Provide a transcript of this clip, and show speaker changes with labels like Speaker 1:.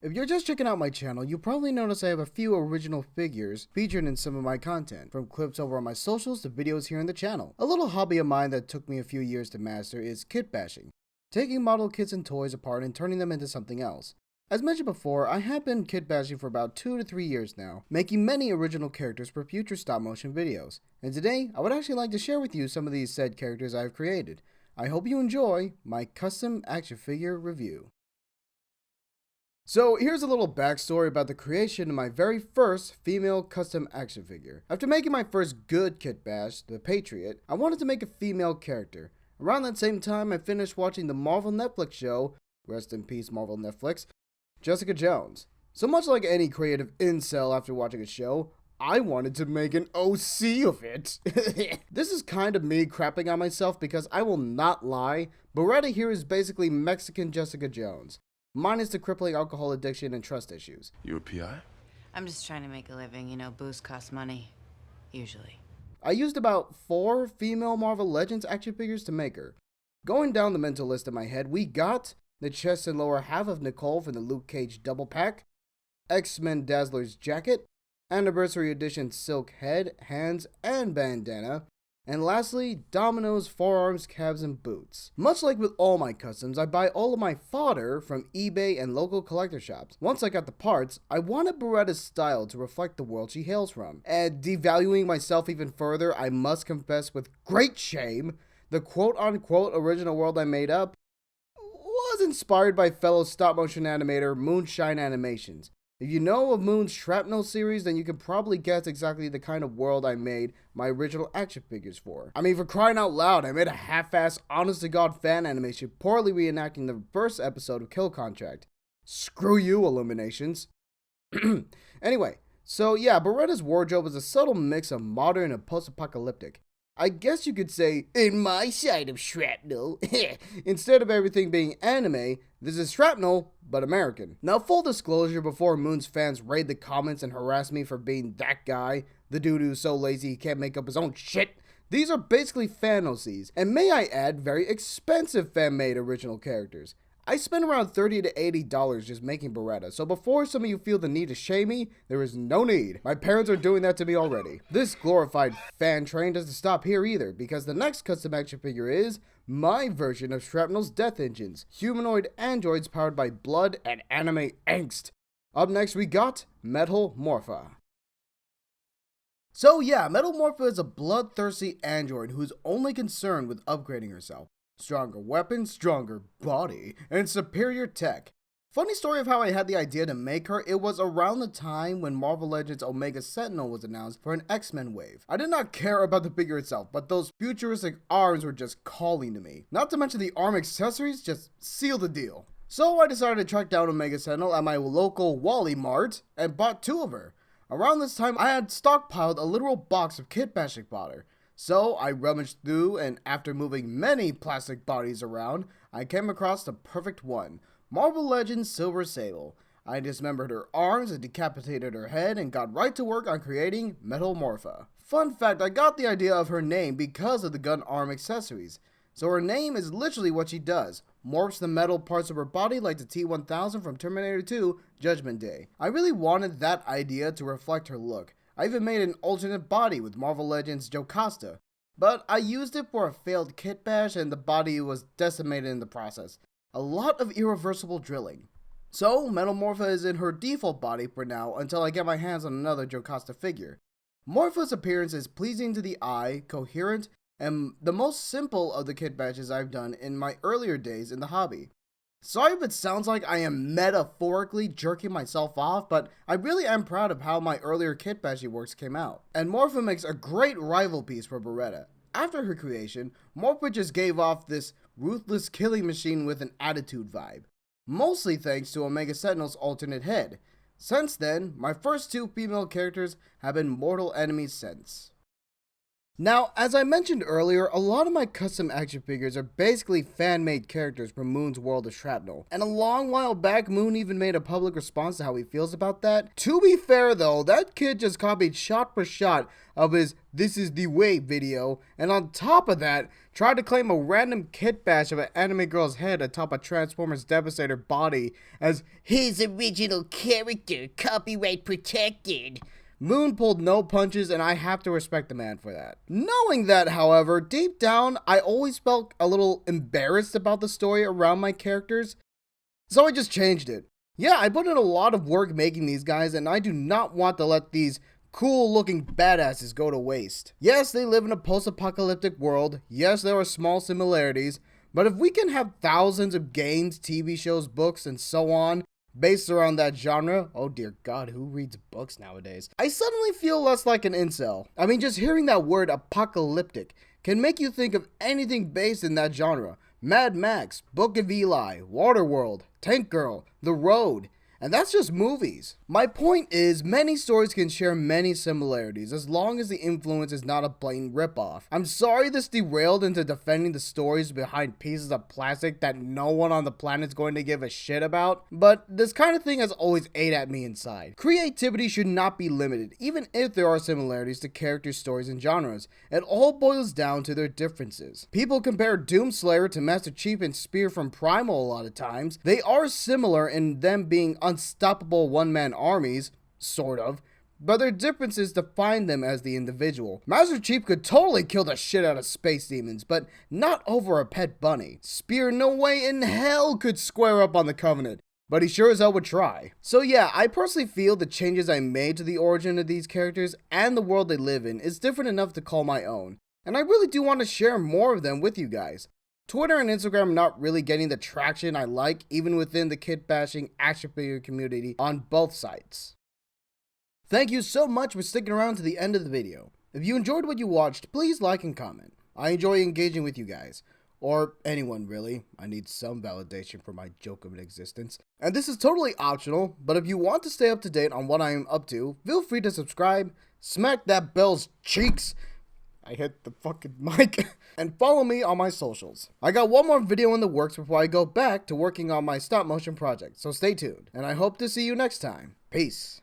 Speaker 1: If you're just checking out my channel, you probably notice I have a few original figures featured in some of my content, from clips over on my socials to videos here on the channel. A little hobby of mine that took me a few years to master is kit bashing, taking model kits and toys apart and turning them into something else. As mentioned before, I have been kit bashing for about 2 to 3 years now, making many original characters for future stop motion videos. And today, I would actually like to share with you some of these said characters I have created. I hope you enjoy my custom action figure review. So here's a little backstory about the creation of my very first female custom action figure. After making my first good kit bash, the Patriot, I wanted to make a female character. Around that same time, I finished watching the Marvel Netflix show, rest in peace Marvel Netflix, Jessica Jones. So much like any creative incel after watching a show, I wanted to make an OC of it. This is kind of me crapping on myself because I will not lie, Beretta here is basically Mexican Jessica Jones, minus the crippling alcohol addiction and trust issues.
Speaker 2: You a PI?
Speaker 3: I'm just trying to make a living, you know, booze costs money, usually.
Speaker 1: I used about 4 female Marvel Legends action figures to make her. Going down the mental list in my head, we got the chest and lower half of Nicole from the Luke Cage double pack, X-Men Dazzler's jacket, Anniversary Edition silk head, hands, and bandana, and lastly, Domino's forearms, calves, and boots. Much like with all my customs, I buy all of my fodder from eBay and local collector shops. Once I got the parts, I wanted Beretta's style to reflect the world she hails from. And devaluing myself even further, I must confess with great shame, the quote-unquote original world I made up was inspired by fellow stop-motion animator Moonshine Animations. If you know of Moon's Shrapnel series, then you can probably guess exactly the kind of world I made my original action figures for. I mean, for crying out loud, I made a half-assed, honest-to-God fan animation poorly reenacting the first episode of Kill Contract. Screw you, Illuminations. Anyway, so yeah, Beretta's wardrobe is a subtle mix of modern and post-apocalyptic. I guess you could say, in my side of shrapnel. Instead of everything being anime, this is shrapnel, but American. Now, full disclosure, before Moon's fans raid the comments and harass me for being that guy, the dude who's so lazy he can't make up his own shit, these are basically fan OCs, and may I add, very expensive fan-made original characters. I spent around $30 to $80 just making Beretta, so before some of you feel the need to shame me, there is no need. My parents are doing that to me already. This glorified fan train doesn't stop here either, because the next custom action figure is my version of Shrapnel's death engines, humanoid androids powered by blood and anime angst. Up next we got Metamorpha. So yeah, Metamorpha is a bloodthirsty android who's only concerned with upgrading herself. Stronger weapons, stronger body, and superior tech. Funny story of how I had the idea to make her, it was around the time when Marvel Legends Omega Sentinel was announced for an X-Men wave. I did not care about the figure itself, but those futuristic arms were just calling to me. Not to mention the arm accessories just sealed the deal. So I decided to track down Omega Sentinel at my local Wally Mart and bought 2 of her. Around this time, I had stockpiled a literal box of kit bashing fodder. So I rummaged through, and after moving many plastic bodies around, I came across the perfect one, Marvel Legends Silver Sable. I dismembered her arms and decapitated her head and got right to work on creating Metamorpha. Fun fact, I got the idea of her name because of the gun arm accessories. So her name is literally what she does, morphs the metal parts of her body like the T-1000 from Terminator 2 Judgment Day. I really wanted that idea to reflect her look. I even made an alternate body with Marvel Legends Jocasta, but I used it for a failed kit bash and the body was decimated in the process. A lot of irreversible drilling. So, Metamorpha is in her default body for now until I get my hands on another Jocasta figure. Morpha's appearance is pleasing to the eye, coherent, and the most simple of the kit bashes I've done in my earlier days in the hobby. Sorry if it sounds like I am metaphorically jerking myself off, but I really am proud of how my earlier kit bashing works came out. And Morpha makes a great rival piece for Beretta. After her creation, Morpha just gave off this ruthless killing machine with an attitude vibe. Mostly thanks to Omega Sentinel's alternate head. Since then, my first 2 female characters have been mortal enemies since. Now, as I mentioned earlier, a lot of my custom action figures are basically fan-made characters from Moon's world of Shrapnel. And a long while back, Moon even made a public response to how he feels about that. To be fair though, that kid just copied shot for shot of his "This is the way" video, and on top of that, tried to claim a random kit bash of an anime girl's head atop a Transformers Devastator body as his original character, copyright protected. Moon pulled no punches, and I have to respect the man for that. Knowing that, however, deep down, I always felt a little embarrassed about the story around my characters, so I just changed it. Yeah, I put in a lot of work making these guys, and I do not want to let these cool-looking badasses go to waste. Yes, they live in a post-apocalyptic world. Yes, there are small similarities, but if we can have thousands of games, TV shows, books, and so on, based around that genre, oh dear god, who reads books nowadays? I suddenly feel less like an incel. I mean, just hearing that word apocalyptic can make you think of anything based in that genre. Mad Max, Book of Eli, Waterworld, Tank Girl, The Road. And that's just movies. My point is, many stories can share many similarities as long as the influence is not a blatant ripoff. I'm sorry this derailed into defending the stories behind pieces of plastic that no one on the planet's going to give a shit about, but this kind of thing has always ate at me inside. Creativity should not be limited, even if there are similarities to characters, stories, and genres. It all boils down to their differences. People compare Doomslayer to Master Chief and Spear from Primal a lot of times. They are similar in them being unstoppable one-man armies, sort of, but their differences define them as the individual. Master Chief could totally kill the shit out of space demons, but not over a pet bunny. Spear no way in hell could square up on the Covenant, but he sure as hell would try. So yeah, I personally feel the changes I made to the origin of these characters and the world they live in is different enough to call my own, and I really do want to share more of them with you guys. Twitter and Instagram are not really getting the traction I like, even within the kit-bashing action figure community on both sites. Thank you so much for sticking around to the end of the video. If you enjoyed what you watched, please like and comment. I enjoy engaging with you guys. Or anyone really. I need some validation for my joke of an existence. And this is totally optional, but if you want to stay up to date on what I am up to, feel free to subscribe, smack that bell's cheeks, I hit the fucking mic, and follow me on my socials. I got one more video in the works before I go back to working on my stop motion project, so stay tuned, and I hope to see you next time. Peace.